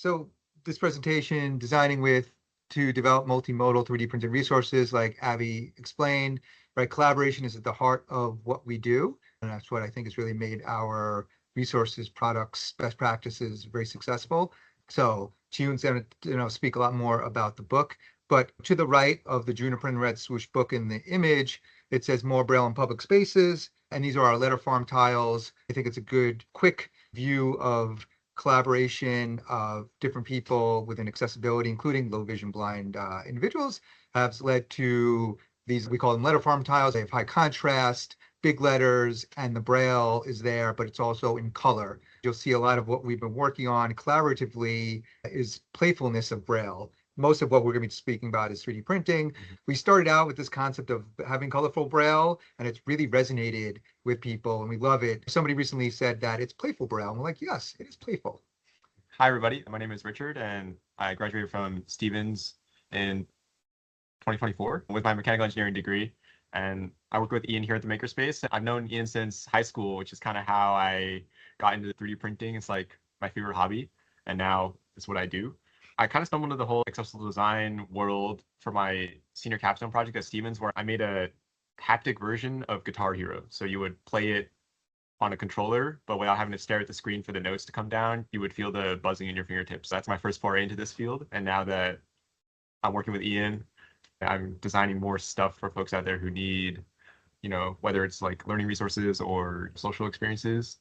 So this presentation, designing with to develop multimodal 3D printed resources, like Abby explained, right? Collaboration is at the heart of what we do. And that's what I think has really made our resources, products, best practices very successful. So Chi-Hoon's going to speak a lot more about the book. But to the right of the Juniper and Red Swoosh book in the image, it says more Braille in public spaces. And these are our letter farm tiles. I think it's a good, quick view of collaboration of different people within accessibility, including low vision blind individuals, has led to these, we call them letter farm tiles. They have high contrast, big letters, and the Braille is there, but it's also in color. You'll see a lot of what we've been working on collaboratively is playfulness of Braille. Most of what we're going to be speaking about is 3D printing. We started out with this concept of having colorful Braille, and it's really resonated with people, and we love it. Somebody recently said that it's playful Braille, and we're like, yes, it is playful. Hi, everybody. My name is Richard, and I graduated from Stevens in 2024 with my mechanical engineering degree, and I work with Ian here at the Makerspace. I've known Ian since high school, which is kind of how I got into 3D printing. It's like my favorite hobby, and now it's what I do. I kind of stumbled into the whole accessible design world for my senior capstone project at Stevens, where I made a haptic version of Guitar Hero. So you would play it on a controller, but without having to stare at the screen for the notes to come down, you would feel the buzzing in your fingertips. So that's my first foray into this field. And now that I'm working with Ian, I'm designing more stuff for folks out there who need, whether it's like learning resources or social experiences.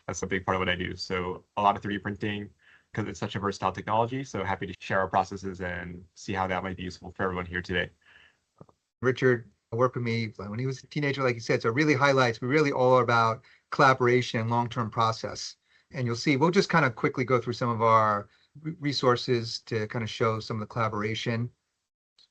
That's a big part of what I do. So a lot of 3D printing, because it's such a versatile technology. So happy to share our processes and see how that might be useful for everyone here today. Richard worked with me when he was a teenager, like you said, so it really highlights, we really all are about collaboration and long-term process. And you'll see, we'll just kind of quickly go through some of our resources to kind of show some of the collaboration,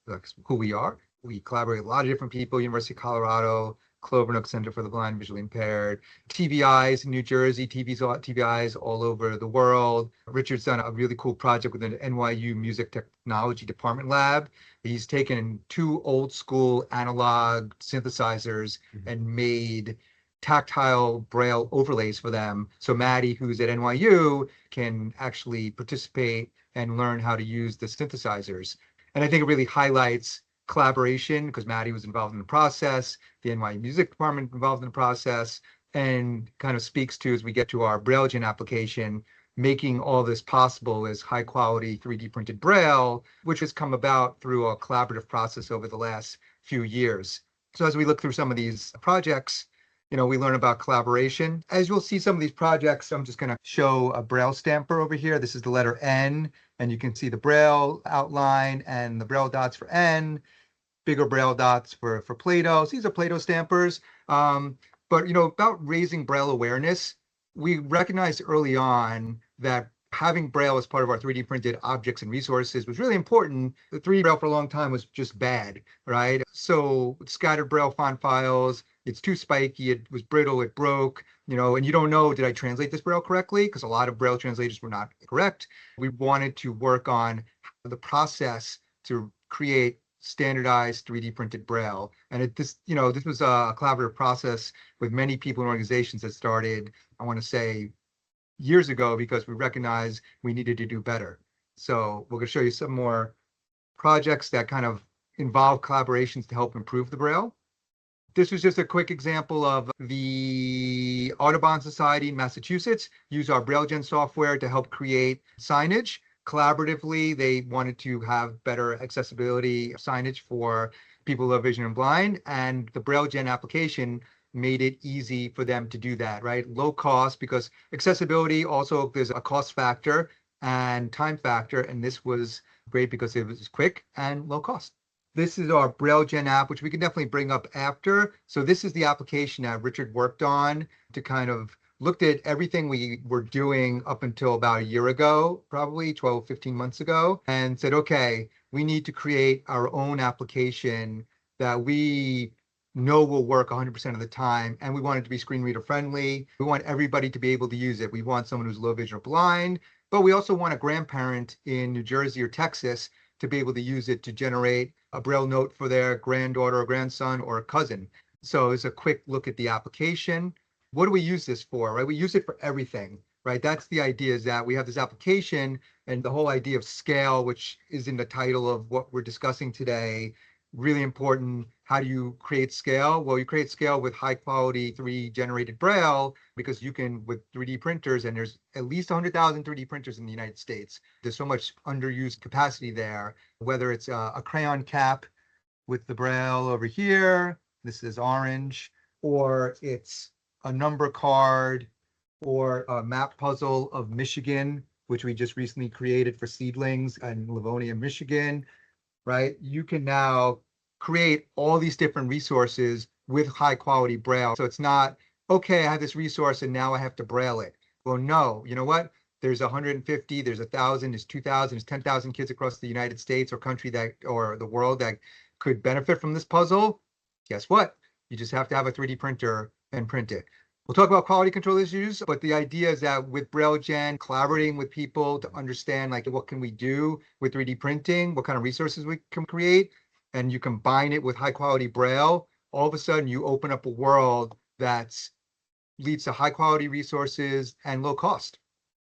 like who we are. We collaborate with a lot of different people, University of Colorado, Clovernook Center for the Blind and Visually Impaired, TVIs in New Jersey, TVIs all over the world. Richard's done a really cool project with the NYU Music Technology Department Lab. He's taken two old school analog synthesizers and made tactile Braille overlays for them. So Matty, who's at NYU, can actually participate and learn how to use the synthesizers. And I think it really highlights collaboration because Matty was involved in the process, the NYU Music Department involved in the process, and kind of speaks to, as we get to our BrailleGen application, making all this possible is high quality 3D printed Braille, which has come about through a collaborative process over the last few years. So as we look through some of these projects, we learn about collaboration. As you'll see some of these projects, I'm just going to show a Braille stamper over here. This is the letter N, and you can see the Braille outline and the Braille dots for N, bigger Braille dots for Play-Doh. So these are Play-Doh stampers. But, about raising Braille awareness, we recognized early on that having Braille as part of our 3D printed objects and resources was really important. The 3D Braille for a long time was just bad, right? So scattered Braille font files, it's too spiky, it was brittle, it broke, and you don't know, did I translate this Braille correctly? Because a lot of Braille translators were not correct. We wanted to work on the process to create standardized 3D printed Braille. And this was a collaborative process with many people and organizations that started, I want to say, years ago, because we recognized we needed to do better. So we're going to show you some more projects that kind of involve collaborations to help improve the Braille. This was just a quick example of the Audubon Society in Massachusetts use our BrailleGen software to help create signage. Collaboratively, they wanted to have better accessibility signage for people who are vision and blind, and the BrailleGen application made it easy for them to do that, right? Low cost, because accessibility also, there's a cost factor and time factor, and this was great because it was quick and low cost. This is our BrailleGen app, which we can definitely bring up after. So this is the application that Richard worked on to kind of looked at everything we were doing up until about a year ago, probably 12, 15 months ago, and said, okay, we need to create our own application that we know will work 100% of the time. And we want it to be screen reader friendly. We want everybody to be able to use it. We want someone who's low vision or blind, but we also want a grandparent in New Jersey or Texas to be able to use it to generate a Braille note for their granddaughter or grandson or a cousin. So it's a quick look at the application. What do we use this for, right? We use it for everything. right? That's the idea, is that we have this application and the whole idea of scale, which is in the title of what we're discussing today, really important. How do you create scale? Well, you create scale with high quality 3D generated Braille, because you can, with 3D printers, and there's at least 100,000 3D printers in the United States. There's so much underused capacity there, whether it's a crayon cap with the Braille over here, this is orange, or it's a number card or a map puzzle of Michigan, which we just recently created for seedlings in Livonia, Michigan, right? You can now create all these different resources with high quality Braille. So it's not, okay, I have this resource and now I have to Braille it. Well, no, you know what? There's 150, there's 1,000, there's 2,000, there's 10,000 kids across the United States or country that, or the world, that could benefit from this puzzle. Guess what? You just have to have a 3D printer and print it. We'll talk about quality control issues, but the idea is that with Braille Gen, collaborating with people to understand, like, what can we do with 3D printing, what kind of resources we can create, and you combine it with high quality Braille, all of a sudden you open up a world that leads to high quality resources and low cost.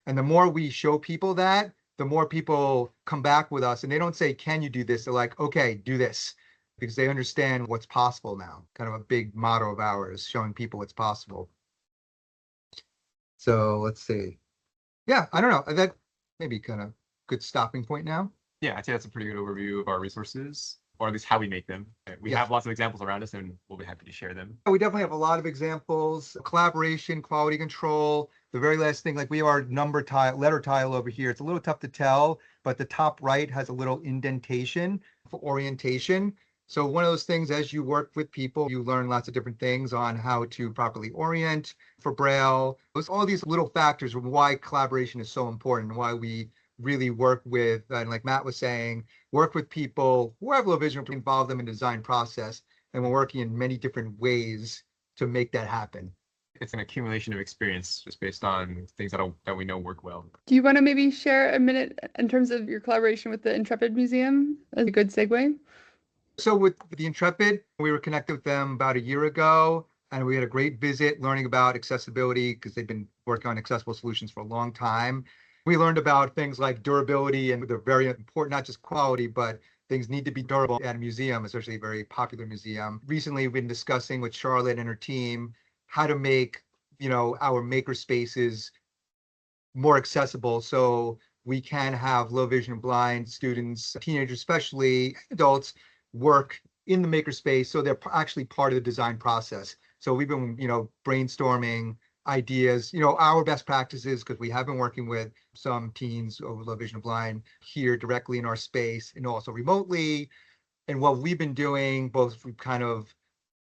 And the more we show people that, the more people come back with us, and they don't say, can you do this? They're like, okay, do this, because they understand what's possible now. Kind of a big motto of ours, showing people what's possible. So let's see. Yeah, I don't know. That maybe kind of good stopping point now. Yeah, I'd say that's a pretty good overview of our resources, or at least how we make them. We Yeah. have lots of examples around us, and we'll be happy to share them. We definitely have a lot of examples: collaboration, quality control. The very last thing, like we have our number tile, letter tile over here. It's a little tough to tell, but the top right has a little indentation for orientation. So one of those things, as you work with people, you learn lots of different things on how to properly orient for Braille. There's all these little factors of why collaboration is so important, why we really work with, and like Matt was saying, work with people who have low vision, involve them in the design process. And we're working in many different ways to make that happen. It's an accumulation of experience just based on things that we know work well. Do you want to maybe share a minute in terms of your collaboration with the Intrepid Museum as a good segue? So with the Intrepid, we were connected with them about a year ago, and we had a great visit learning about accessibility, because they've been working on accessible solutions for a long time. We learned about things like durability, and they're very important, not just quality, but things need to be durable at a museum, especially a very popular museum. Recently, we've been discussing with Charlotte and her team how to make, our maker spaces more accessible, so we can have low vision blind students, teenagers especially, adults, work in the makerspace, so they're actually part of the design process. So we've been, brainstorming ideas, our best practices, because we have been working with some teens over low vision blind here directly in our space and also remotely. And what we've been doing, both kind of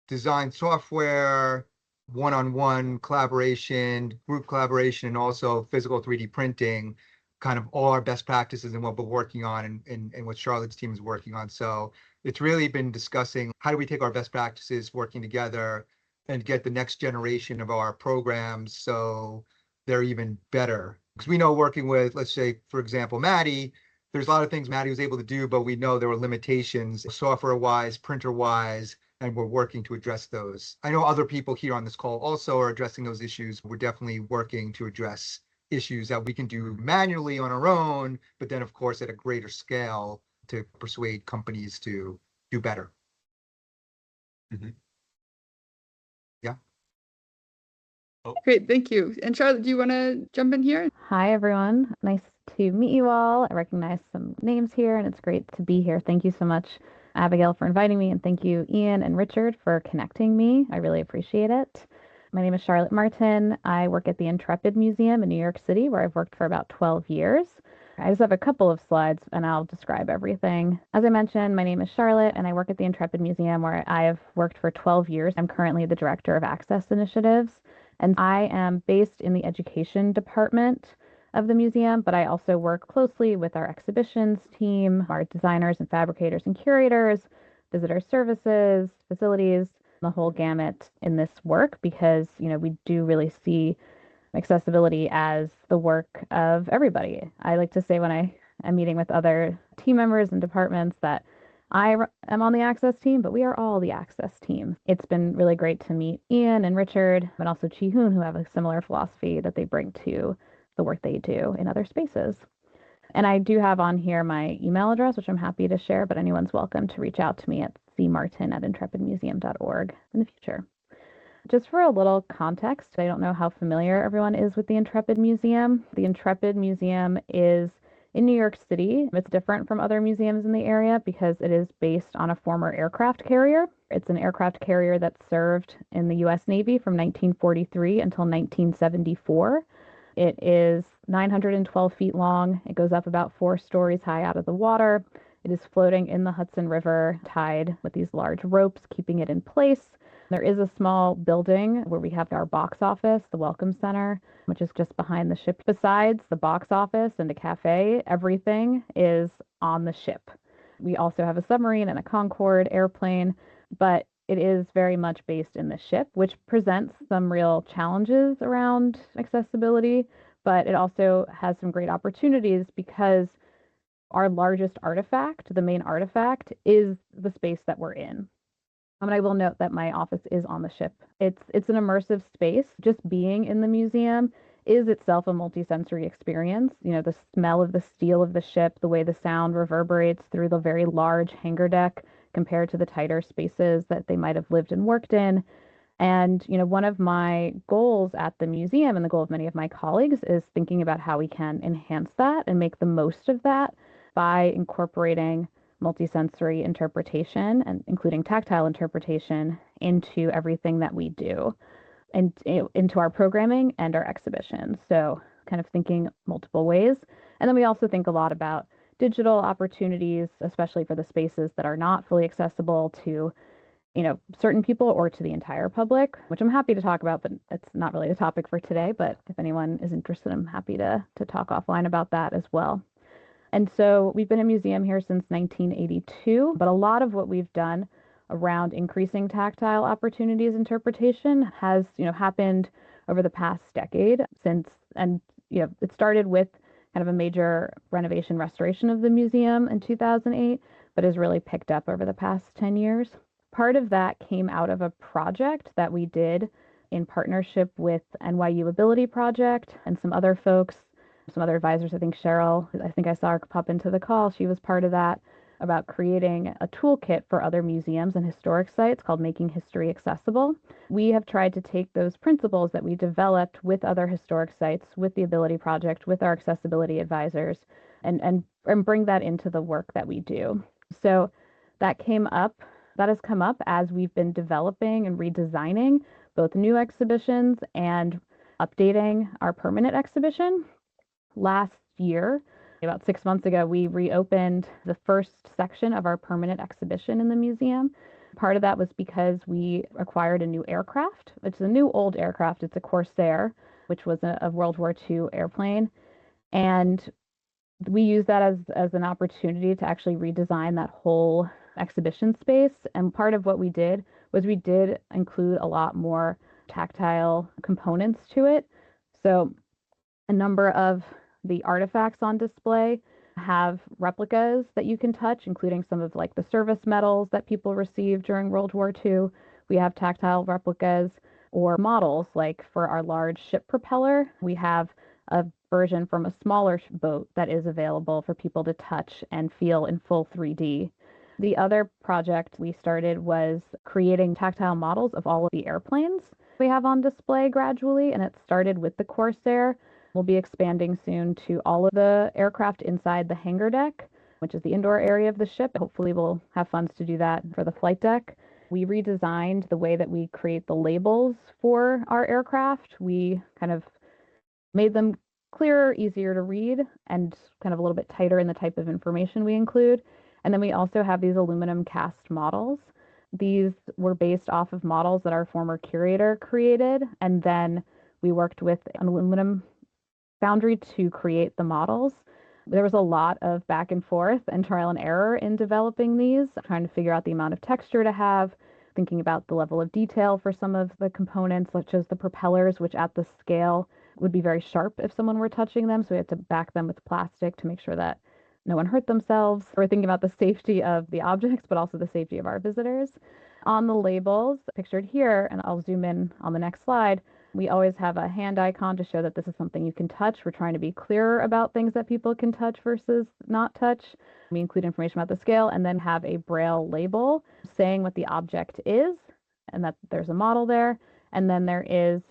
design software, one-on-one collaboration, group collaboration, and also physical 3D printing, kind of all our best practices and what we're working on, and what Charlotte's team is working on. So it's really been discussing how do we take our best practices working together and get the next generation of our programs so they're even better. Because we know, working with, let's say, for example, Matty, there's a lot of things Matty was able to do, but we know there were limitations software-wise, printer-wise, and we're working to address those. I know other people here on this call also are addressing those issues. We're definitely working to address issues that we can do manually on our own, but then of course at a greater scale to persuade companies to do better. Mm-hmm. Yeah. Oh. Great, thank you. And Charlotte, do you want to jump in here? Hi, everyone. Nice to meet you all. I recognize some names here, and it's great to be here. Thank you so much, Abigail, for inviting me, and thank you, Ian and Richard, for connecting me. I really appreciate it. My name is Charlotte Martin. I work at the Intrepid Museum in New York City, where I've worked for about 12 years. I just have a couple of slides, and I'll describe everything. As I mentioned, my name is Charlotte, and I work at the Intrepid Museum, where I have worked for 12 years. I'm currently the Director of Access Initiatives, and I am based in the Education Department of the museum, but I also work closely with our exhibitions team, our designers and fabricators and curators, visitor services, facilities, the whole gamut in this work, because, we do really see accessibility as the work of everybody. I like to say when I am meeting with other team members and departments that am on the Access team, but we are all the Access team. It's been really great to meet Ian and Richard, and also Chi-Hoon, who have a similar philosophy that they bring to the work they do in other spaces. And I do have on here my email address, which I'm happy to share, but anyone's welcome to reach out to me at cmartin@intrepidmuseum.org in the future. Just for a little context, I don't know how familiar everyone is with the Intrepid Museum. The Intrepid Museum is in New York City. It's different from other museums in the area because it is based on a former aircraft carrier. It's an aircraft carrier that served in the U.S. Navy from 1943 until 1974. It is 912 feet long. It goes up about 4 stories high out of the water. It is floating in the Hudson River, tied with these large ropes, keeping it in place. There is a small building where we have our box office, the Welcome Center, which is just behind the ship. Besides the box office and a cafe, everything is on the ship. We also have a submarine and a Concorde airplane, but it is very much based in the ship, which presents some real challenges around accessibility, but it also has some great opportunities because our largest artifact, the main artifact, is the space that we're in. And I will note that my office is on the ship. It's an immersive space. Just being in the museum is itself a multisensory experience. You know, the smell of the steel of the ship, the way the sound reverberates through the very large hangar deck compared to the tighter spaces that they might have lived and worked in. And, you know, one of my goals at the museum and the goal of many of my colleagues is thinking about how we can enhance that and make the most of that by incorporating multisensory interpretation and including tactile interpretation into everything that we do and into our programming and our exhibitions. So kind of thinking multiple ways. And then we also think a lot about digital opportunities, especially for the spaces that are not fully accessible to, you know, certain people or to the entire public, which I'm happy to talk about, but it's not really the topic for today. But if anyone is interested, I'm happy to talk offline about that as well. And so we've been a museum here since 1982, but a lot of what we've done around increasing tactile opportunities interpretation has, you know, happened over the past decade since, and, you know, it started with kind of a major renovation restoration of the museum in 2008, but has really picked up over the past 10 years. Part of that came out of a project that we did in partnership with NYU Ability Project and some other folks, some other advisors. I think Cheryl, I think I saw her pop into the call. She was part of that, about creating a toolkit for other museums and historic sites called Making History Accessible. We have tried to take those principles that we developed with other historic sites, with the Ability Project, with our accessibility advisors, and bring that into the work that we do. So that has come up as we've been developing and redesigning both new exhibitions and updating our permanent exhibition. Last year, about 6 months ago, we reopened the first section of our permanent exhibition in the museum. Part of that was because we acquired a new aircraft. It's a new old aircraft. It's a Corsair, which was a World War II airplane. And we used that as an opportunity to actually redesign that whole exhibition space. And part of what we did was we did include a lot more tactile components to it. So a number of the artifacts on display have replicas that you can touch, including some of like the service medals that people received during World War II. We have tactile replicas or models, like for our large ship propeller. We have a version from a smaller boat that is available for people to touch and feel in full 3D. The other project we started was creating tactile models of all of the airplanes we have on display gradually, and it started with the Corsair. We'll be expanding soon to all of the aircraft inside the hangar deck, which is the indoor area of the ship. Hopefully we'll have funds to do that for the flight deck. We redesigned the way that we create the labels for our aircraft. We kind of made them clearer, easier to read, and kind of a little bit tighter in the type of information we include. And then we also have these aluminum cast models. These were based off of models that our former curator created, and then we worked with an aluminum foundry to create the models. There was a lot of back and forth and trial and error in developing these, trying to figure out the amount of texture to have, thinking about the level of detail for some of the components, such as the propellers, which at the scale would be very sharp if someone were touching them. So we had to back them with plastic to make sure that no one hurt themselves. We're thinking about the safety of the objects, but also the safety of our visitors. On the labels pictured here, and I'll zoom in on the next slide, we always have a hand icon to show that this is something you can touch. We're trying to be clearer about things that people can touch versus not touch. We include information about the scale and then have a Braille label saying what the object is and that there's a model there. And then there is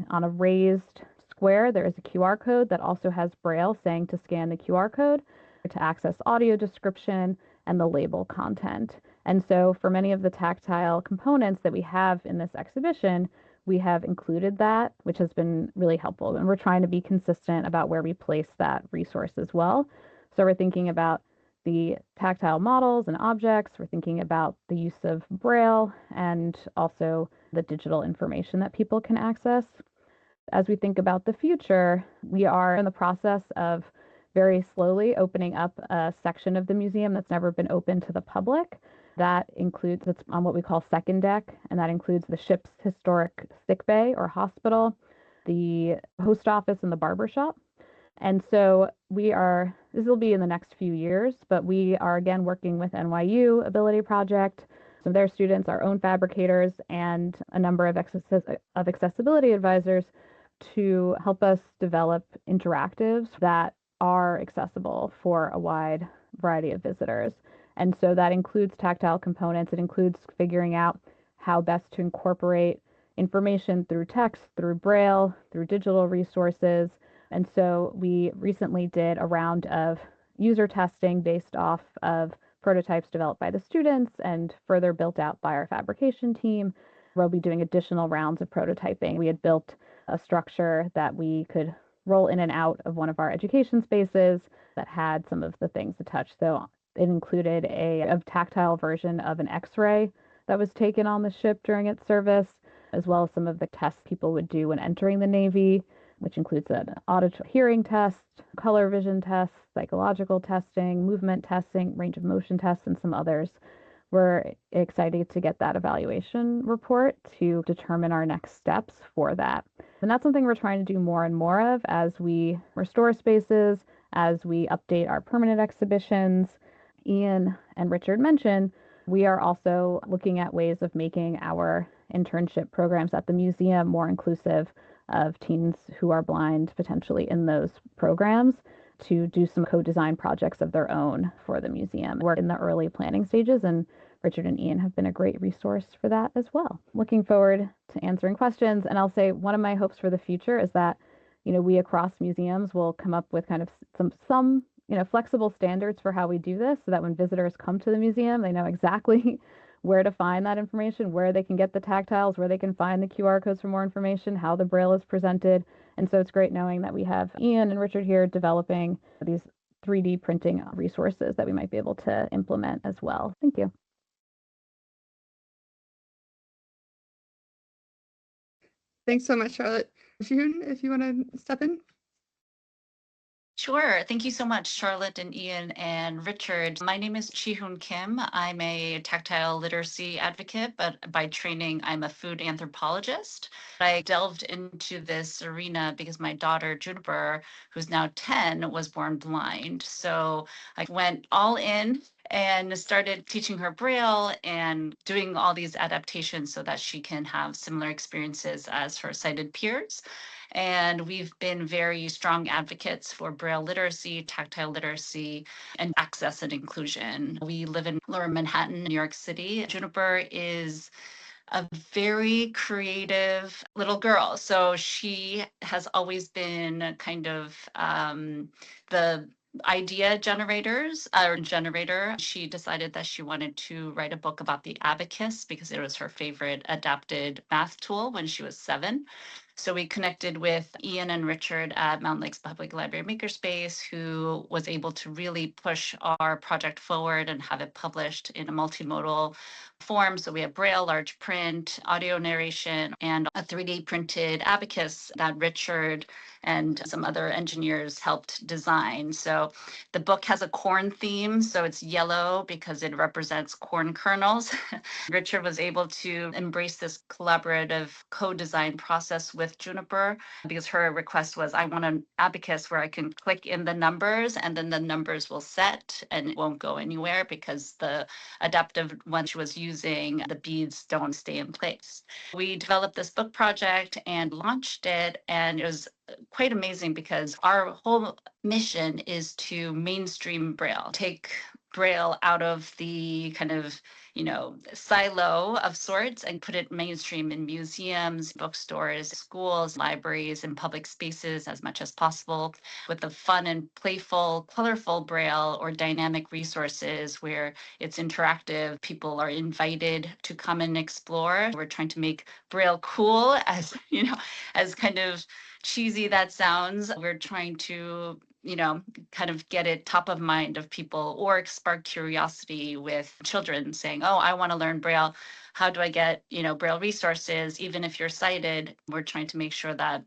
on a raised square, there is a QR code that also has Braille saying to scan the QR code to access audio description and the label content. And so for many of the tactile components that we have in this exhibition, we have included that, which has been really helpful. And we're trying to be consistent about where we place that resource as well. So we're thinking about the tactile models and objects. We're thinking about the use of Braille and also the digital information that people can access. As we think about the future, we are in the process of very slowly opening up a section of the museum that's never been open to the public. That includes, it's on what we call second deck, and that includes the ship's historic sick bay or hospital, the post office, and the barber shop. And so this will be in the next few years, but we are again working with NYU Ability Project, some of their students, our own fabricators, and a number of accessibility advisors to help us develop interactives that are accessible for a wide variety of visitors. And so that includes tactile components. It includes figuring out how best to incorporate information through text, through Braille, through digital resources. And so we recently did a round of user testing based off of prototypes developed by the students and further built out by our fabrication team. We'll be doing additional rounds of prototyping. We had built a structure that we could roll in and out of one of our education spaces that had some of the things to touch. So it included a tactile version of an X-ray that was taken on the ship during its service, as well as some of the tests people would do when entering the Navy, which includes an auditory hearing test, color vision tests, psychological testing, movement testing, range of motion tests, and some others. We're excited to get that evaluation report to determine our next steps for that. And that's something we're trying to do more and more of as we restore spaces, as we update our permanent exhibitions. Ian and Richard mentioned, we are also looking at ways of making our internship programs at the museum more inclusive of teens who are blind potentially in those programs to do some co-design projects of their own for the museum. We're in the early planning stages, and Richard and Ian have been a great resource for that as well. Looking forward to answering questions. And I'll say one of my hopes for the future is that, we across museums will come up with kind of some flexible standards for how we do this so that when visitors come to the museum, they know exactly where to find that information, where they can get the tactiles, where they can find the QR codes for more information, how the Braille is presented. And so it's great knowing that we have Ian and Richard here developing these 3D printing resources that we might be able to implement as well. Thank you. Thanks so much, Charlotte. Chi-Hoon, if you want to step in. Sure. Thank you so much, Charlotte and Ian and Richard. My name is Chi-Hoon Kim. I'm a tactile literacy advocate, but by training, I'm a food anthropologist. I delved into this arena because my daughter, Juniper, who's now 10, was born blind. So I went all in and started teaching her Braille and doing all these adaptations so that she can have similar experiences as her sighted peers. And we've been very strong advocates for Braille literacy, tactile literacy, and access and inclusion. We live in Lower Manhattan, New York City. Juniper is a very creative little girl. So she has always been kind of the idea generator. She decided that she wanted to write a book about the abacus because it was her favorite adapted math tool when she was 7. So we connected with Ian and Richard at Mountain Lakes Public Library Makerspace, who was able to really push our project forward and have it published in a multimodal form. So we have Braille, large print, audio narration, and a 3D printed abacus that Richard and some other engineers helped design. So the book has a corn theme, so it's yellow because it represents corn kernels. Richard was able to embrace this collaborative co-design process with with Juniper because her request was, I want an abacus where I can click in the numbers and then the numbers will set and it won't go anywhere because the adaptive one she was using, the beads don't stay in place. We developed this book project and launched it, and it was quite amazing because our whole mission is to mainstream Braille, take Braille out of the kind of, silo of sorts and put it mainstream in museums, bookstores, schools, libraries, and public spaces as much as possible with the fun and playful, colorful Braille or dynamic resources where it's interactive. People are invited to come and explore. We're trying to make Braille cool as, as kind of cheesy that sounds. We're trying to kind of get it top of mind of people or spark curiosity with children saying, oh, I want to learn Braille. How do I get, Braille resources? Even if you're sighted, we're trying to make sure that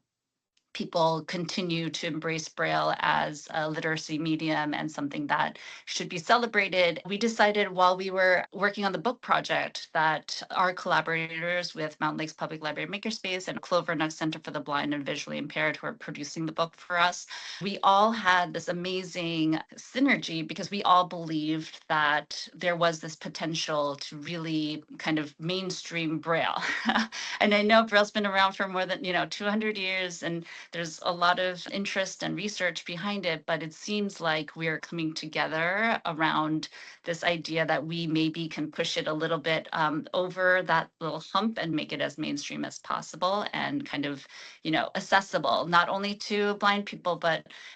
people continue to embrace Braille as a literacy medium and something that should be celebrated. We decided while we were working on the book project that our collaborators with Mountain Lakes Public Library Makerspace and Clover Nook Center for the Blind and Visually Impaired, who are producing the book for us, we all had this amazing synergy because we all believed that there was this potential to really kind of mainstream Braille. And I know Braille's been around for more than 200 years, and there's a lot of interest and research behind it, but it seems like we're coming together around this idea that we maybe can push it a little bit over that little hump and make it as mainstream as possible and kind of, accessible, not only to blind people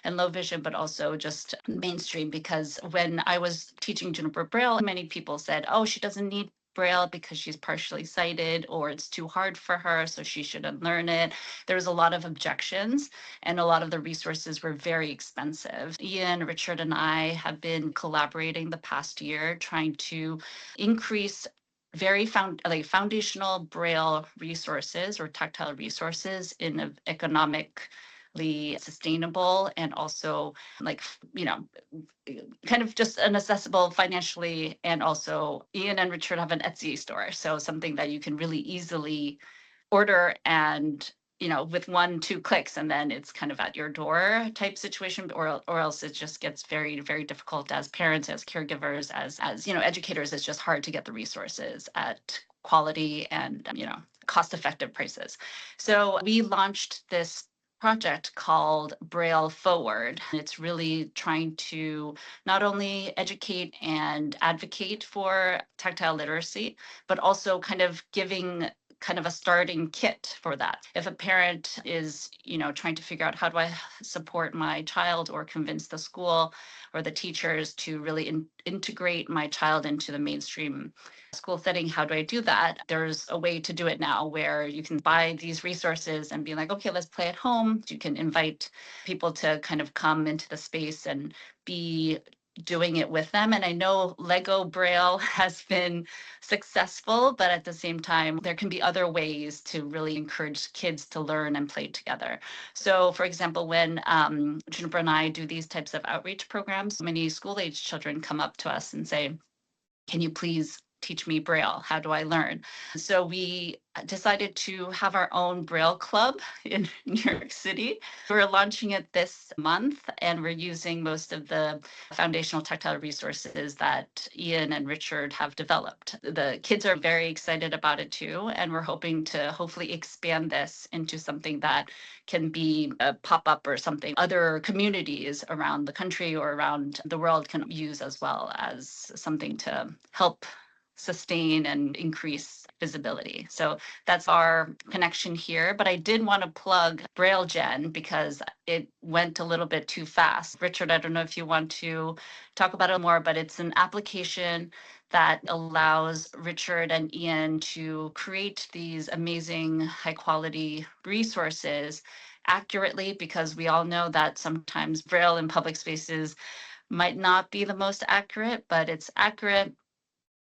and low vision, but also just mainstream. Because when I was teaching Juniper Braille, many people said, oh, she doesn't need Braille because she's partially sighted, or it's too hard for her, so she shouldn't learn it. There's a lot of objections, and a lot of the resources were very expensive. Ian, Richard, and I have been collaborating the past year trying to increase very foundational Braille resources or tactile resources in an economically sustainable and also kind of just an accessible financially. And also Ian and Richard have an Etsy store, so something that you can really easily order and with 1-2 clicks and then it's kind of at your door type situation, or else it just gets very, very difficult as parents, as caregivers, as educators. It's just hard to get the resources at quality and cost effective prices. So we launched this project called Braille Forward. It's really trying to not only educate and advocate for tactile literacy, but also kind of giving kind of a starting kit for that. If a parent is, trying to figure out how do I support my child or convince the school or the teachers to really integrate my child into the mainstream school setting, how do I do that? There's a way to do it now where you can buy these resources and be like, okay, let's play at home. You can invite people to kind of come into the space and be doing it with them. And I know Lego Braille has been successful, but at the same time, there can be other ways to really encourage kids to learn and play together. So for example, when Juniper and I do these types of outreach programs, many school-age children come up to us and say, can you please teach me Braille? How do I learn? So we decided to have our own Braille club in New York City. We're launching it this month, and we're using most of the foundational tactile resources that Ian and Richard have developed. The kids are very excited about it too, and we're hoping to hopefully expand this into something that can be a pop-up or something other communities around the country or around the world can use, as well as something to help sustain and increase visibility. So that's our connection here. But I did want to plug Braille Gen because it went a little bit too fast. Richard, I don't know if you want to talk about it more, but it's an application that allows Richard and Ian to create these amazing high quality resources accurately, because we all know that sometimes Braille in public spaces might not be the most accurate, but it's accurate.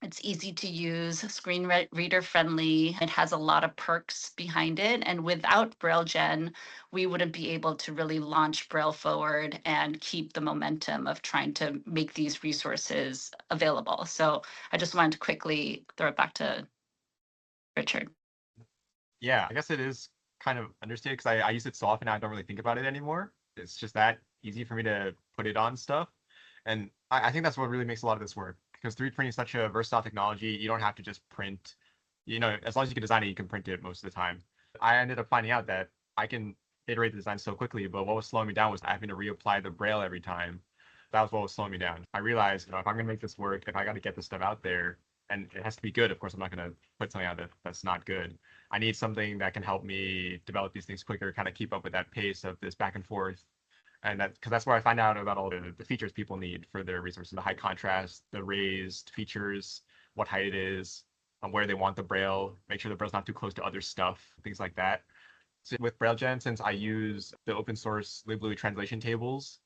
It's easy to use, screen reader friendly. It has a lot of perks behind it. And without Braille Gen, we wouldn't be able to really launch Braille Forward and keep the momentum of trying to make these resources available. So I just wanted to quickly throw it back to Richard. Yeah, I guess it is kind of understand because I use it so often I don't really think about it anymore. It's just that easy for me to put it on stuff. And I think that's what really makes a lot of this work because 3D printing is such a versatile technology. You don't have to just print, as long as you can design it, you can print it most of the time. I ended up finding out that I can iterate the design so quickly, but what was slowing me down was having to reapply the Braille every time. That was what was slowing me down. I realized, if I'm going to make this work, if I got to get this stuff out there, and it has to be good, of course, I'm not going to put something out that's not good. I need something that can help me develop these things quicker, kind of keep up with that pace of this back and forth. And because that's where I find out about all the features people need for their resources, the high contrast, the raised features, what height it is, where they want the Braille, make sure the Braille's not too close to other stuff, things like that. So with BrailleGen, since I use the open source LibLouis translation tables,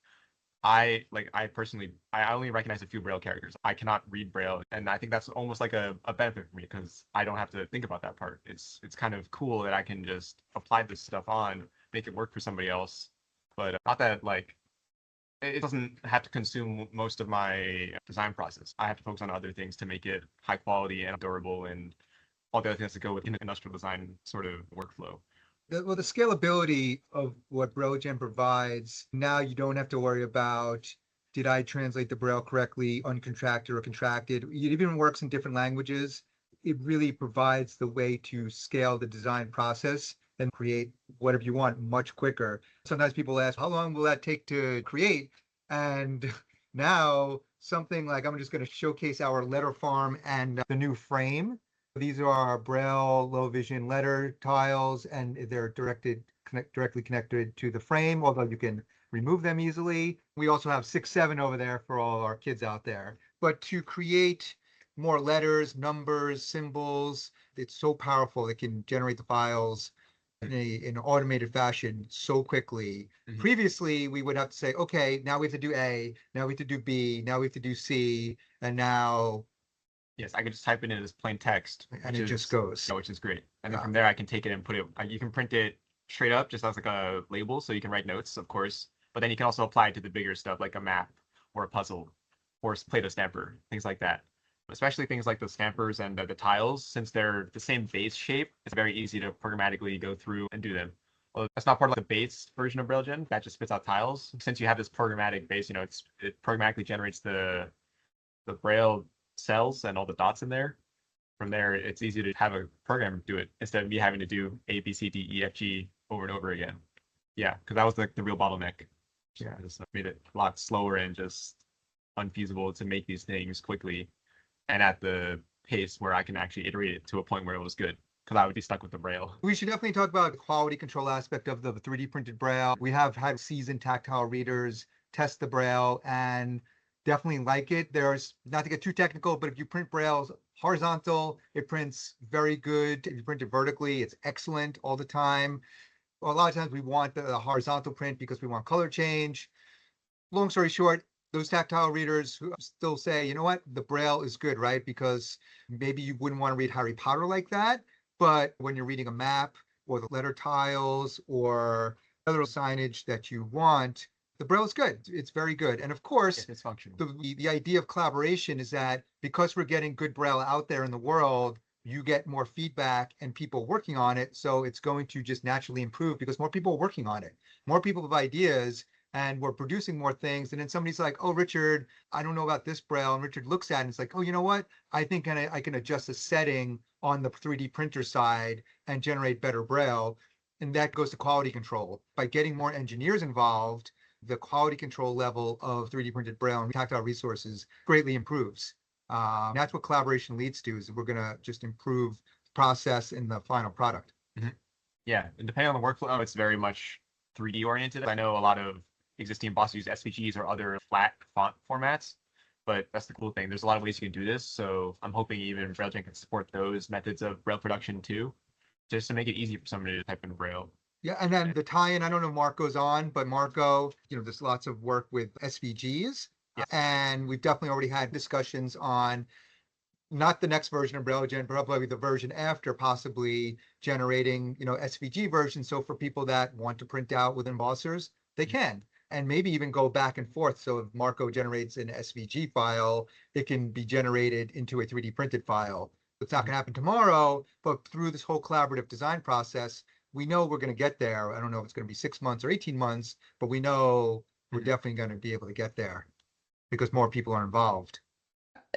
I personally only recognize a few Braille characters. I cannot read Braille, and I think that's almost like a benefit for me because I don't have to think about that part. It's kind of cool that I can just apply this stuff on, make it work for somebody else, but not that it doesn't have to consume most of my design process. I have to focus on other things to make it high quality and durable and all the other things that go with an industrial design sort of workflow. The scalability of what BrailleGen provides, now you don't have to worry about, did I translate the Braille correctly, uncontracted or contracted? It even works in different languages. It really provides the way to scale the design process and create whatever you want much quicker. Sometimes people ask, how long will that take to create? And now something like, I'm just going to showcase our letter farm and the new frame. These are our Braille low vision letter tiles, and they're directly connected to the frame, although you can remove them easily. We also have 6, 7 over there for all our kids out there. But to create more letters, numbers, symbols, it's so powerful. It can generate the files in an automated fashion so quickly. Mm-hmm. Previously, we would have to say, okay, now we have to do A, now we have to do B, now we have to do C, and now... Yes, I could just type it in as plain text. And it just goes. Which is great. And then from there, I can take it and put it, you can print it straight up just as like a label, so you can write notes, of course. But then you can also apply it to the bigger stuff like a map or a puzzle or a Play-Doh stamper, things like that. Especially things like the stampers and the tiles, since they're the same base shape, it's very easy to programmatically go through and do them. Well, that's not part of the base version of BrailleGen. That just spits out tiles. Since you have this programmatic base, it programmatically generates the Braille cells and all the dots in there. From there, it's easy to have a program do it instead of me having to do A, B, C, D, E, F, G over and over again. Yeah, because that was the real bottleneck. Yeah, it just made it a lot slower and just unfeasible to make these things quickly and at the pace where I can actually iterate it to a point where it was good, because I would be stuck with the Braille. We should definitely talk about the quality control aspect of the 3D printed Braille. We have had seasoned tactile readers test the Braille and definitely like it. There's, not to get too technical, but if you print Braille horizontal, it prints very good. If you print it vertically, it's excellent all the time. Well, a lot of times we want the horizontal print because we want color change. Long story short, those tactile readers who still say, you know what, the Braille is good, right? Because maybe you wouldn't want to read Harry Potter like that, but when you're reading a map or the letter tiles or other signage that you want, the Braille is good. It's very good. And of course, it's functional. The idea of collaboration is that because we're getting good Braille out there in the world, you get more feedback and people working on it. So it's going to just naturally improve because more people are working on it. More people have ideas and we're producing more things. And then somebody's like, oh, Richard, I don't know about this Braille. And Richard looks at it and it's like, oh, you know what? I think I can adjust the setting on the 3D printer side and generate better Braille. And that goes to quality control. By getting more engineers involved, the quality control level of 3D printed Braille and tactile resources greatly improves. That's what collaboration leads to, is we're going to just improve the process in the final product. Mm-hmm. Yeah, and depending on the workflow, it's very much 3D oriented. I know a lot of existing embossers use SVGs or other flat font formats, but that's the cool thing. There's a lot of ways you can do this, so I'm hoping even BrailleGen can support those methods of Braille production too, just to make it easy for somebody to type in Braille. Yeah, and then the tie-in, I don't know if Marco's on, but Marco, there's lots of work with SVGs. Yes. And we've definitely already had discussions on not the next version of BrailleGen, but probably the version after, possibly generating, SVG versions. So for people that want to print out with embossers, they can. And maybe even go back and forth. So if Marco generates an SVG file, it can be generated into a 3D printed file. It's not going to happen tomorrow, but through this whole collaborative design process, we know we're going to get there. I don't know if it's going to be 6 months or 18 months, but we know we're definitely going to be able to get there because more people are involved.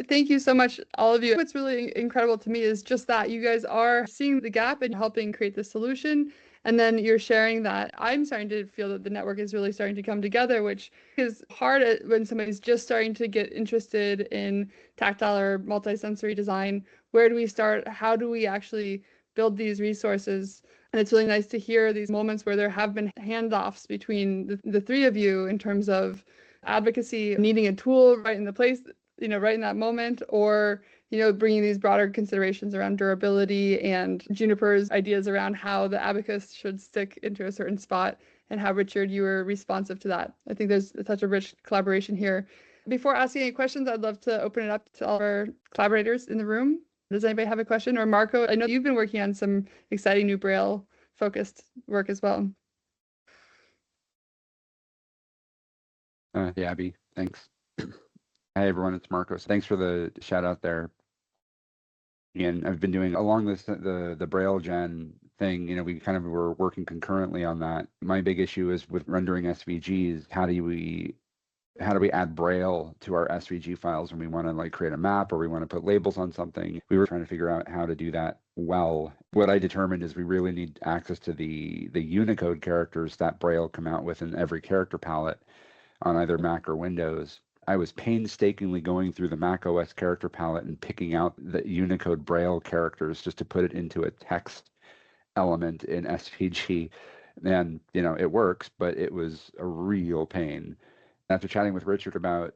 Thank you so much, all of you. What's really incredible to me is just that you guys are seeing the gap and helping create the solution. And then you're sharing that. I'm starting to feel that the network is really starting to come together, which is hard when somebody's just starting to get interested in tactile or multisensory design. Where do we start? How do we actually build these resources? And it's really nice to hear these moments where there have been handoffs between the three of you in terms of advocacy, needing a tool right in the place, right in that moment, or, bringing these broader considerations around durability and Juniper's ideas around how the abacus should stick into a certain spot, and how, Richard, you were responsive to that. I think there's such a rich collaboration here. Before asking any questions, I'd love to open it up to all of our collaborators in the room. Does anybody have a question? Or Marco, I know you've been working on some exciting new Braille focused work as well. Yeah, Abby, thanks. Hi, everyone, it's Marcos. Thanks for the shout out there. And I've been doing along this the Braille Gen thing, we kind of were working concurrently on that. My big issue is with rendering SVGs. How do we add Braille to our SVG files when we want to create a map or we want to put labels on something? We were trying to figure out how to do that well. What I determined is we really need access to the Unicode characters that Braille come out with in every character palette on either Mac or Windows. I was painstakingly going through the Mac OS character palette and picking out the Unicode Braille characters just to put it into a text element in SVG. And, it works, but it was a real pain. After chatting with Richard about,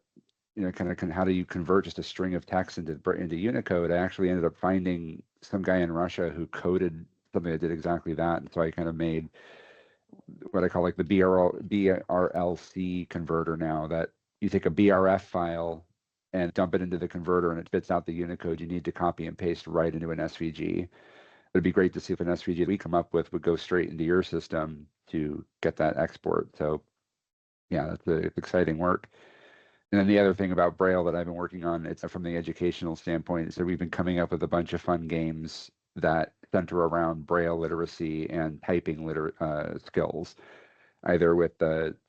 kind of how do you convert just a string of text into Unicode, I actually ended up finding some guy in Russia who coded something that did exactly that. And so I kind of made what I call the BRLC converter now, that you take a BRF file and dump it into the converter and it spits out the Unicode you need to copy and paste right into an SVG. It'd be great to see if an SVG we come up with would go straight into your system to get that export. So yeah, it's exciting work. And then the other thing about Braille that I've been working on, it's from the educational standpoint. So we've been coming up with a bunch of fun games that center around Braille literacy and typing skills, either with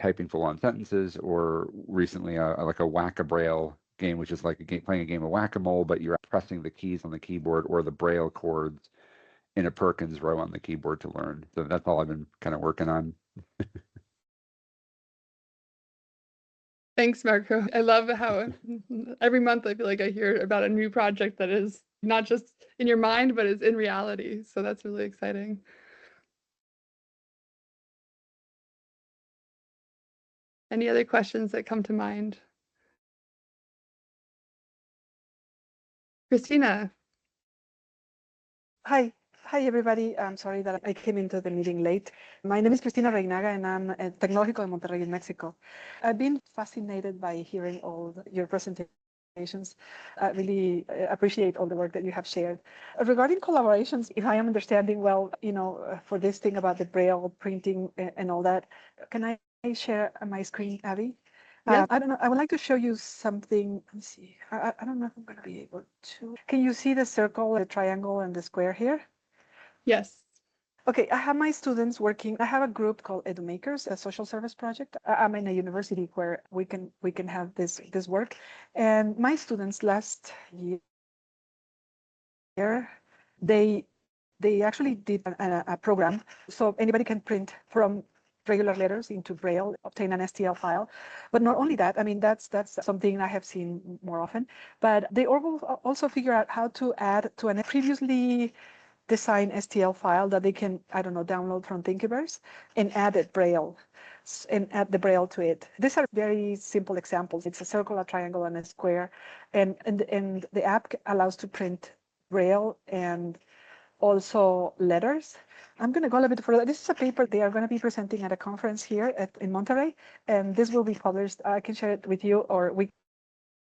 typing full-on sentences or recently like a Whack-A-Braille game, which is playing a game of Whack-A-Mole, but you're pressing the keys on the keyboard or the Braille chords in a Perkins row on the keyboard to learn. So that's all I've been kind of working on. Thanks, Marco. I love how every month I feel like I hear about a new project that is not just in your mind, but is in reality. So that's really exciting. Any other questions that come to mind? Christina. Hi. Hi, everybody. I'm sorry that I came into the meeting late. My name is Cristina Reinaga, and I'm at Tecnológico de Monterrey in Mexico. I've been fascinated by hearing all your presentations. I really appreciate all the work that you have shared. Regarding collaborations, if I am understanding well, for this thing about the Braille printing and all that, can I share my screen, Abby? Yeah. I don't know. I would like to show you something. Let me see. I don't know if I'm going to be able to. Can you see the circle, the triangle, and the square here? Yes. Okay, I have my students working. I have a group called EduMakers, a social service project. I'm in a university where we can have this work. And my students last year, they actually did a program so anybody can print from regular letters into Braille, obtain an STL file. But not only that, I mean, that's something I have seen more often, but they also figure out how to add to a previously designed STL file that they can, I don't know, download from Thingiverse and add it Braille and add the Braille to it. These are very simple examples. It's a circle, a triangle, and a square. And the app allows to print Braille and also letters. I'm going to go a little bit further. This is a paper they are going to be presenting at a conference here in Monterrey, and this will be published. I can share it with you, or we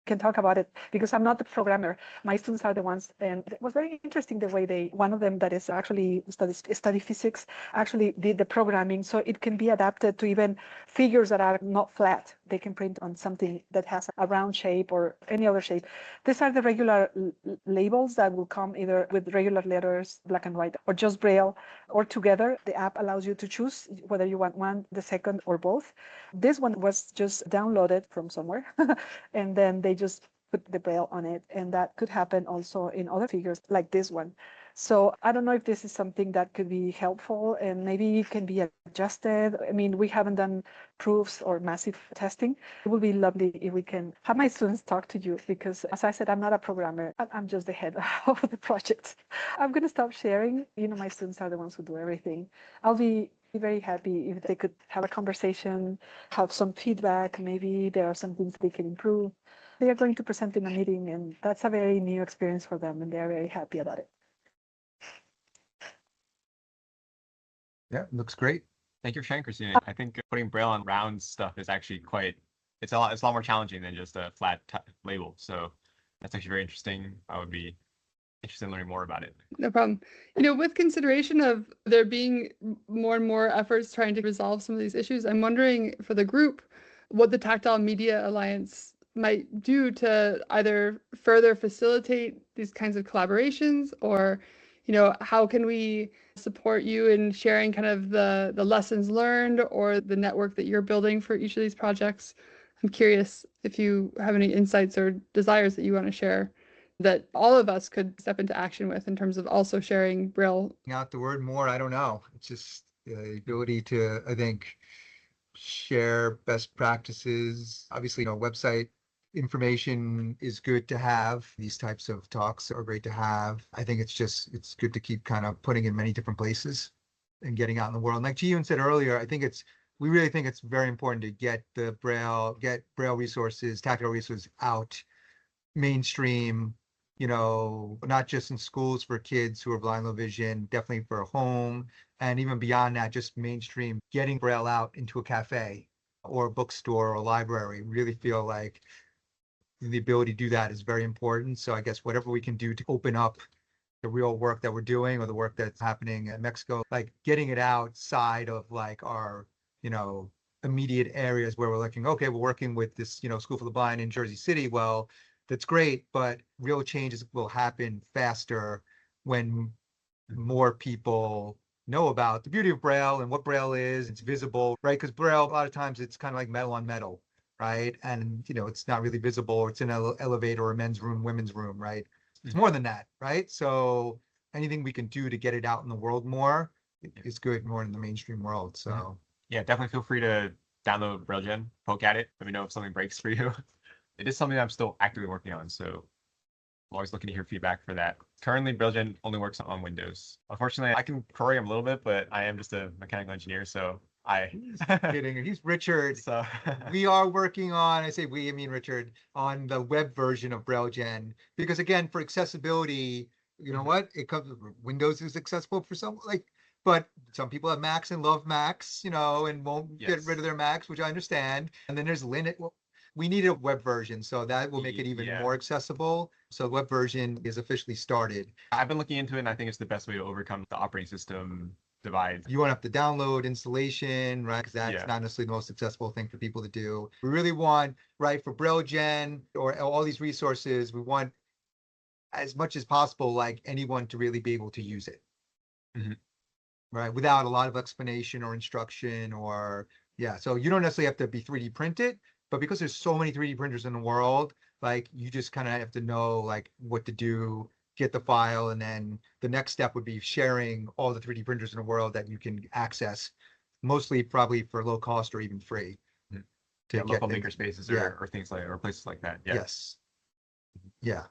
can talk about it because I'm not the programmer. My students are the ones, and it was very interesting the way one of them that is actually study physics actually did the programming, so it can be adapted to even figures that are not flat, they can print on something that has a round shape or any other shape. These are the regular labels that will come either with regular letters, black and white, or just Braille, or together. The app allows you to choose whether you want one, the second, or both. This one was just downloaded from somewhere, and then they just put the Braille on it, and that could happen also in other figures like this one. So I don't know if this is something that could be helpful and maybe it can be adjusted. I mean, we haven't done proofs or massive testing. It would be lovely if we can have my students talk to you because, as I said, I'm not a programmer. I'm just the head of the project. I'm going to stop sharing. You know, my students are the ones who do everything. I'll be very happy if they could have a conversation, have some feedback. Maybe there are some things they can improve. They are going to present in a meeting, and that's a very new experience for them, and they're very happy about it. Yeah, looks great. Thank you for sharing, Christina. I think putting Braille on round stuff is actually it's a lot more challenging than just a flat label. So that's actually very interesting. I would be interested in learning more about it. No problem. You know, with consideration of there being more and more efforts trying to resolve some of these issues, I'm wondering for the group what the Tactile Media Alliance might do to either further facilitate these kinds of collaborations, or, you know, how can we support you in sharing kind of the lessons learned or the network that you're building for each of these projects. I'm curious if you have any insights or desires that you want to share that all of us could step into action with in terms of also sharing Braille. Out the word more, I don't know. It's just the ability to, I think, share best practices. Obviously, you know, website information is good to have. These types of talks are great to have. I think it's good to keep kind of putting in many different places and getting out in the world. Like Chi-Hoon said earlier, we really think it's very important to get Braille resources, tactile resources out mainstream, you know, not just in schools for kids who are blind, low vision, definitely for home, and even beyond that, just mainstream, getting Braille out into a cafe or a bookstore or a library. Really feel like the ability to do that is very important. So I guess whatever we can do to open up the real work that we're doing or the work that's happening in Mexico, like getting it outside of like our, you know, immediate areas where we're looking, okay, we're working with this, you know, School for the Blind in Jersey City. Well, that's great, but real changes will happen faster when more people know about the beauty of Braille and what Braille is. It's visible, right? Because Braille, a lot of times it's kind of like metal on metal, right? And, you know, it's not really visible. It's in an elevator or a men's room, women's room, right? It's more than that, right? So anything we can do to get it out in the world more is good, more in the mainstream world. So yeah, definitely feel free to download BrailleGen, poke at it, let me know if something breaks for you. It is something that I'm still actively working on, so I'm always looking to hear feedback for that. Currently, BrailleGen only works on Windows. Unfortunately, I can program a little bit, but I am just a mechanical engineer, so he's kidding. He's Richard. So we are working on, I say we, I mean Richard, on the web version of BrailleGen, because again, for accessibility, you know what? It comes, Windows is accessible for some, like, but some people have Macs and love Macs, you know, and won't get rid of their Macs, which I understand. And then there's Linux. Well, we need a web version, so that will make it even more accessible. So the web version is officially started. I've been looking into it, and I think it's the best way to overcome the operating system divide. You won't have to download installation, right? Because that's not necessarily the most accessible thing for people to do. We really want, right, for BrailleGen or all these resources, we want as much as possible, like anyone to really be able to use it. Right, without a lot of explanation or instruction or, so you don't necessarily have to be 3D printed, but because there's so many 3D printers in the world, like you just kind of have to know like what to do, get the file, and then the next step would be sharing all the 3D printers in the world that you can access, mostly probably for low cost or even free. To local makerspaces or things like, or places like that. Yes. Yeah.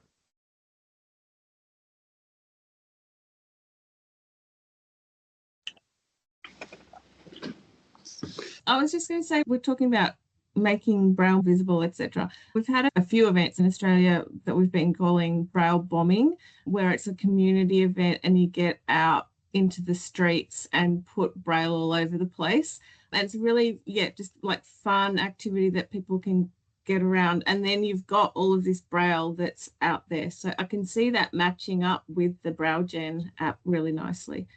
I was just going to say, we're talking about making Braille visible, etc. We've had a few events in Australia that we've been calling Braille bombing, where it's a community event and you get out into the streets and put Braille all over the place. And it's really, just like fun activity that people can get around. And then you've got all of this Braille that's out there. So I can see that matching up with the BrailleGen app really nicely.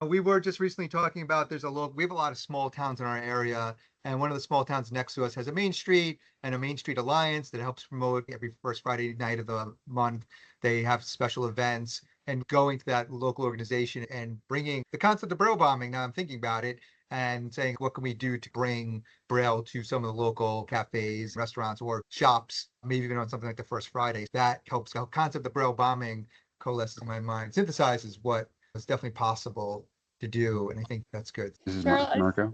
We were just recently talking about we have a lot of small towns in our area, and one of the small towns next to us has a Main Street and a Main Street Alliance that helps promote every first Friday night of the month. They have special events, and going to that local organization and bringing the concept of Braille bombing. Now I'm thinking about it and saying, what can we do to bring Braille to some of the local cafes, restaurants, or shops, maybe even on something like the first Friday. That helps. The concept of Braille bombing coalesces in my mind, synthesizes what is definitely possible to do, and I think that's good. This is Cheryl, Marco.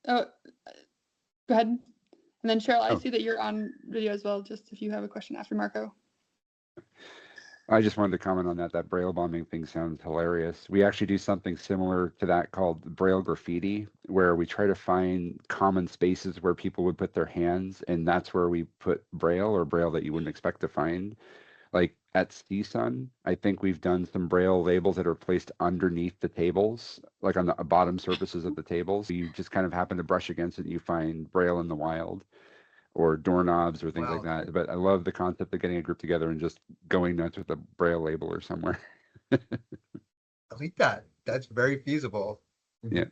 Oh, go ahead. And then Cheryl, I Oh. see that you're on video as well, just if you have a question after Marco. I just wanted to comment on that. That Braille bombing thing sounds hilarious. We actually do something similar to that called Braille graffiti, where we try to find common spaces where people would put their hands, and that's where we put Braille, or Braille that you wouldn't expect to find. Like at CSUN, I think we've done some Braille labels that are placed underneath the tables, like on the bottom surfaces of the tables. You just kind of happen to brush against it and you find Braille in the wild, or doorknobs or things like Wow. that. But I love the concept of getting a group together and just going nuts with a Braille label or somewhere. I like that. That's very feasible. Yeah.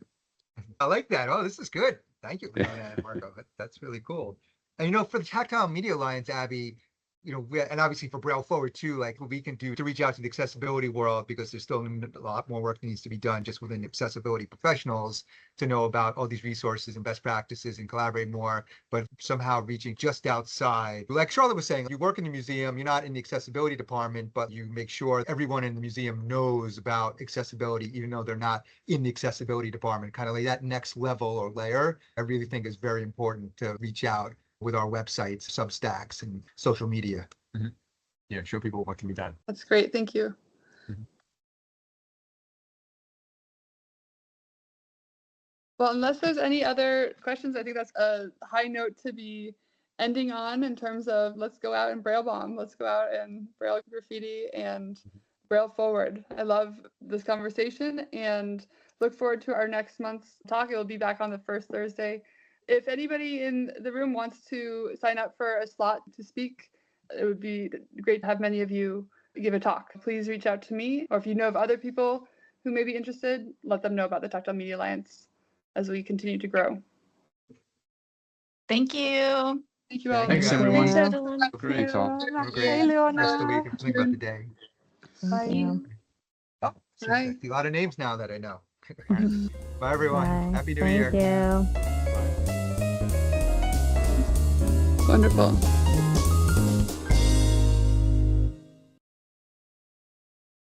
I like that. Oh, this is good. Thank you for Yeah. doing that, Marco. That's really cool. And for the Tactile Media Alliance, Abby, and obviously for Braille Forward too, like what we can do to reach out to the accessibility world, because there's still a lot more work that needs to be done just within accessibility professionals to know about all these resources and best practices and collaborate more, but somehow reaching just outside. Like Charlotte was saying, you work in the museum, you're not in the accessibility department, but you make sure everyone in the museum knows about accessibility, even though they're not in the accessibility department. Kind of like that next level or layer, I really think is very important to reach out with our websites, Substacks, and social media. Yeah, show people what can be done. That's great. Thank you. Mhm. Well, unless there's any other questions, I think that's a high note to be ending on in terms of let's go out and Braille bomb. Let's go out and Braille graffiti and Braille Forward. I love this conversation and look forward to our next month's talk. It will be back on the first Thursday. If anybody in the room wants to sign up for a slot to speak, it would be great to have many of you give a talk. Please reach out to me, or if you know of other people who may be interested, let them know about the Tactile Media Alliance as we continue to grow. Thank you. Thank you all. Thanks, Thank everyone. you. Thanks, everyone. Great. Thanks all. Have a great Hey, Leona. rest of the week and think about the day. Thank you. Oh, so Bye. I see a lot of names now that I know. Bye. Bye, everyone. Happy New Thank Year. you. Wonderful.